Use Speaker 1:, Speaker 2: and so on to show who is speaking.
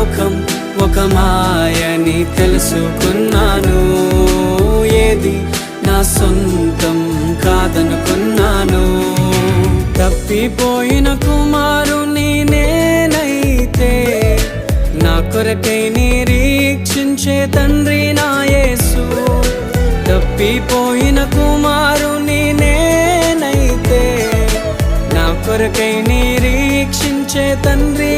Speaker 1: లోకం ఒక మాయని తెలుసుకున్నాను. ఏది నా సొంతం కాదనుకున్నాను. తప్పిపోయిన కుమారుని నేనైతే నా కొరకై నిరీక్షించే తండ్రి నా యేసు. తప్పిపోయిన కుమారుని నేనైతే నా కొరకై నిరీక్షించే తండ్రి